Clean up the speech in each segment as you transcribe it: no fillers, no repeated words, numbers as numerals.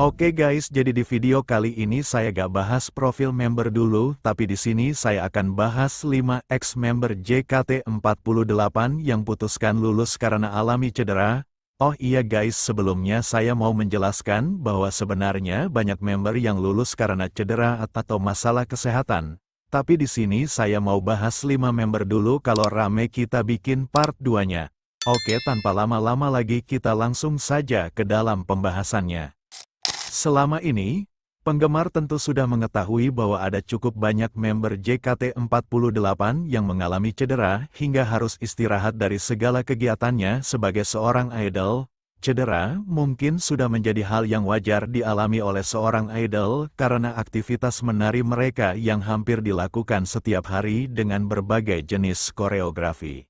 Oke guys, jadi di video kali ini saya gak bahas profil member dulu, tapi di sini saya akan bahas 5 ex-member JKT48 yang putuskan lulus karena alami cedera. Oh iya guys, sebelumnya saya mau menjelaskan bahwa sebenarnya banyak member yang lulus karena cedera atau masalah kesehatan. Tapi di sini saya mau bahas 5 member dulu, kalau rame kita bikin part 2-nya. Oke, tanpa lama-lama lagi kita langsung saja ke dalam pembahasannya. Selama ini, penggemar tentu sudah mengetahui bahwa ada cukup banyak member JKT48 yang mengalami cedera hingga harus istirahat dari segala kegiatannya sebagai seorang idol. Cedera mungkin sudah menjadi hal yang wajar dialami oleh seorang idol karena aktivitas menari mereka yang hampir dilakukan setiap hari dengan berbagai jenis koreografi.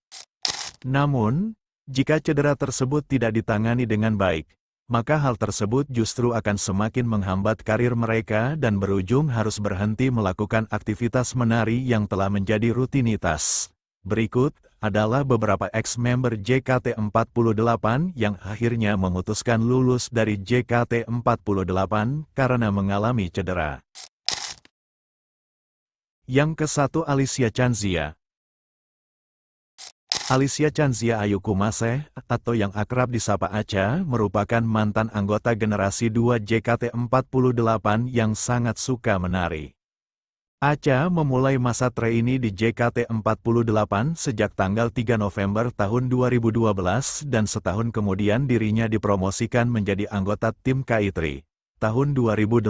Namun, jika cedera tersebut tidak ditangani dengan baik, maka hal tersebut justru akan semakin menghambat karir mereka dan berujung harus berhenti melakukan aktivitas menari yang telah menjadi rutinitas. Berikut adalah beberapa ex-member JKT48 yang akhirnya memutuskan lulus dari JKT48 karena mengalami cedera. Yang ke-1, Alicia Chanzia. Alicia Chanzia Ayu Kumaseh, atau yang akrab disapa Acha, merupakan mantan anggota generasi 2 JKT48 yang sangat suka menari. Acha memulai masa trainee di JKT48 sejak tanggal 3 November tahun 2012 dan setahun kemudian dirinya dipromosikan menjadi anggota tim K3. Tahun 2018,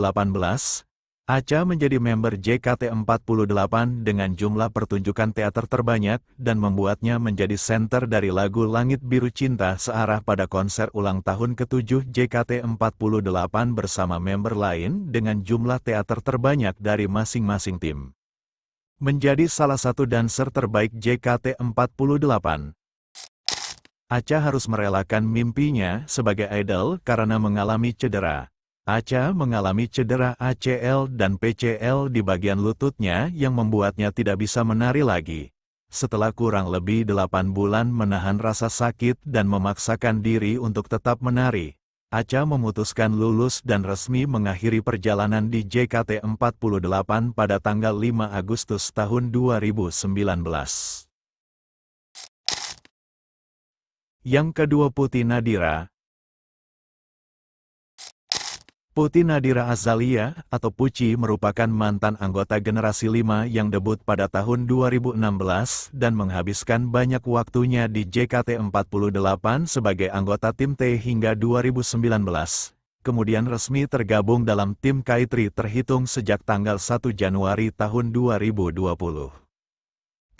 Acha menjadi member JKT48 dengan jumlah pertunjukan teater terbanyak dan membuatnya menjadi senter dari lagu Langit Biru Cinta searah pada konser ulang tahun ke-7 JKT48 bersama member lain dengan jumlah teater terbanyak dari masing-masing tim. Menjadi salah satu dancer terbaik JKT48. Acha harus merelakan mimpinya sebagai idol karena mengalami cedera. Acha mengalami cedera ACL dan PCL di bagian lututnya yang membuatnya tidak bisa menari lagi. Setelah kurang lebih 8 bulan menahan rasa sakit dan memaksakan diri untuk tetap menari, Acha memutuskan lulus dan resmi mengakhiri perjalanan di JKT48 pada tanggal 5 Agustus tahun 2019. Yang kedua, Putri Nadira. Putri Nadira Azalia, atau Puci, merupakan mantan anggota generasi 5 yang debut pada tahun 2016 dan menghabiskan banyak waktunya di JKT48 sebagai anggota tim T hingga 2019. Kemudian resmi tergabung dalam tim K3 terhitung sejak tanggal 1 Januari tahun 2020.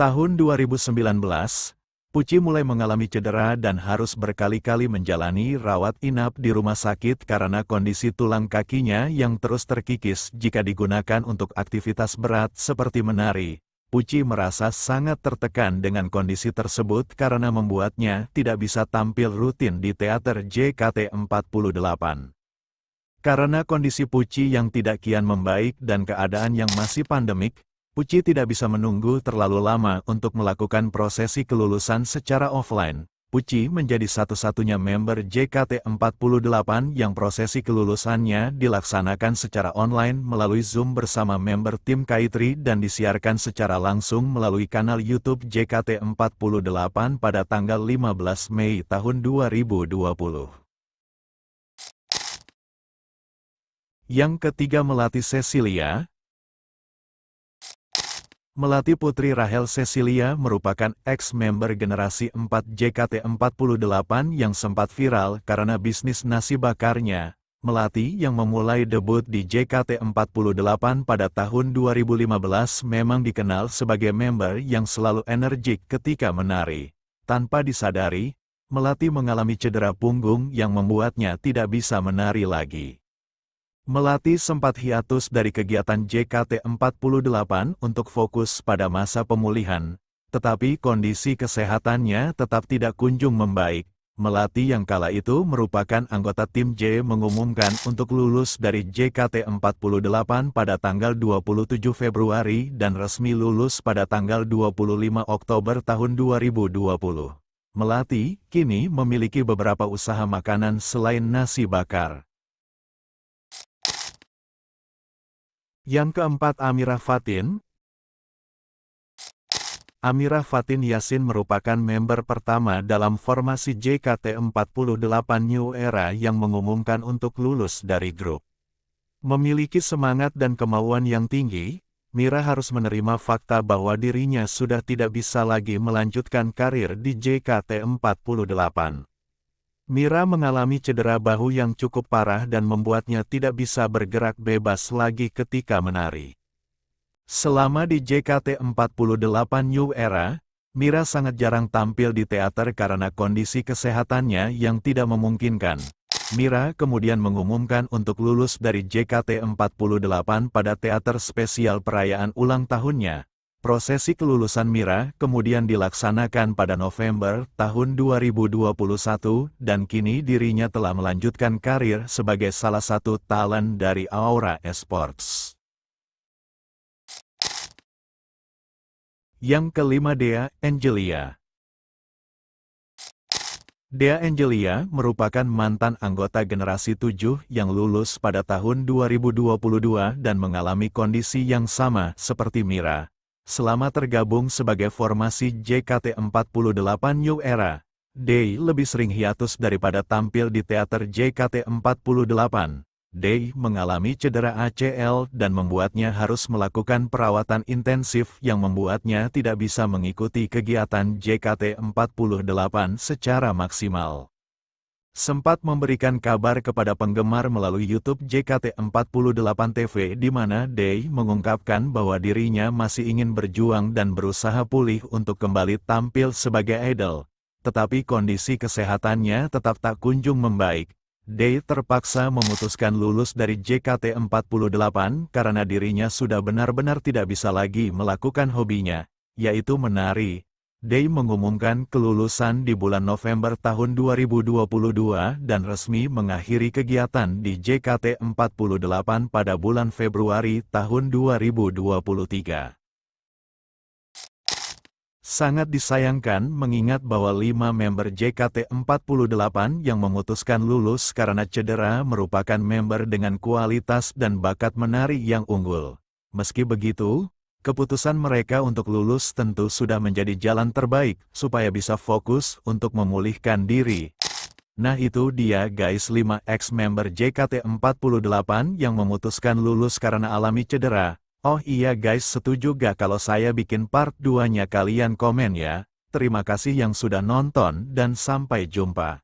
Tahun 2019, Puci mulai mengalami cedera dan harus berkali-kali menjalani rawat inap di rumah sakit karena kondisi tulang kakinya yang terus terkikis jika digunakan untuk aktivitas berat seperti menari. Puci merasa sangat tertekan dengan kondisi tersebut karena membuatnya tidak bisa tampil rutin di teater JKT48. Karena kondisi Puci yang tidak kian membaik dan keadaan yang masih pandemik, Puci tidak bisa menunggu terlalu lama untuk melakukan prosesi kelulusan secara offline. Puci menjadi satu-satunya member JKT48 yang prosesi kelulusannya dilaksanakan secara online melalui Zoom bersama member tim K3 dan disiarkan secara langsung melalui kanal YouTube JKT48 pada tanggal 15 Mei tahun 2020. Yang ketiga, Melati Cecilia. Melati Putri Rahel Cecilia merupakan ex-member generasi 4 JKT48 yang sempat viral karena bisnis nasi bakarnya. Melati yang memulai debut di JKT48 pada tahun 2015 memang dikenal sebagai member yang selalu energik ketika menari. Tanpa disadari, Melati mengalami cedera punggung yang membuatnya tidak bisa menari lagi. Melati sempat hiatus dari kegiatan JKT48 untuk fokus pada masa pemulihan, tetapi kondisi kesehatannya tetap tidak kunjung membaik. Melati yang kala itu merupakan anggota tim J mengumumkan untuk lulus dari JKT48 pada tanggal 27 Februari dan resmi lulus pada tanggal 25 Oktober tahun 2020. Melati kini memiliki beberapa usaha makanan selain nasi bakar. Yang keempat, Amirah Fatin. Amirah Fatin Yassin merupakan member pertama dalam formasi JKT48 New Era yang mengumumkan untuk lulus dari grup. Memiliki semangat dan kemauan yang tinggi, Mira harus menerima fakta bahwa dirinya sudah tidak bisa lagi melanjutkan karir di JKT48. Mira mengalami cedera bahu yang cukup parah dan membuatnya tidak bisa bergerak bebas lagi ketika menari. Selama di JKT48 New Era, Mira sangat jarang tampil di teater karena kondisi kesehatannya yang tidak memungkinkan. Mira kemudian mengumumkan untuk lulus dari JKT48 pada teater spesial perayaan ulang tahunnya. Prosesi kelulusan Mira kemudian dilaksanakan pada November tahun 2021 dan kini dirinya telah melanjutkan karir sebagai salah satu talent dari Aura Esports. Yang kelima, Dea Angelia. Dea Angelia merupakan mantan anggota generasi 7 yang lulus pada tahun 2022 dan mengalami kondisi yang sama seperti Mira. Selama tergabung sebagai formasi JKT48 New Era, Dea lebih sering hiatus daripada tampil di teater JKT48. Dea mengalami cedera ACL dan membuatnya harus melakukan perawatan intensif yang membuatnya tidak bisa mengikuti kegiatan JKT48 secara maksimal. Sempat memberikan kabar kepada penggemar melalui YouTube JKT48 TV di mana Dea mengungkapkan bahwa dirinya masih ingin berjuang dan berusaha pulih untuk kembali tampil sebagai idol. Tetapi kondisi kesehatannya tetap tak kunjung membaik. Dea terpaksa memutuskan lulus dari JKT48 karena dirinya sudah benar-benar tidak bisa lagi melakukan hobinya, yaitu menari. Dea mengumumkan kelulusan di bulan November tahun 2022 dan resmi mengakhiri kegiatan di JKT48 pada bulan Februari tahun 2023. Sangat disayangkan mengingat bahwa 5 member JKT48 yang memutuskan lulus karena cedera merupakan member dengan kualitas dan bakat menari yang unggul. Meski begitu, keputusan mereka untuk lulus tentu sudah menjadi jalan terbaik supaya bisa fokus untuk memulihkan diri. Nah itu dia guys 5 ex-member JKT48 yang memutuskan lulus karena alami cedera. Oh iya guys, setuju gak kalau saya bikin part 2-nya? Kalian komen ya. Terima kasih yang sudah nonton dan sampai jumpa.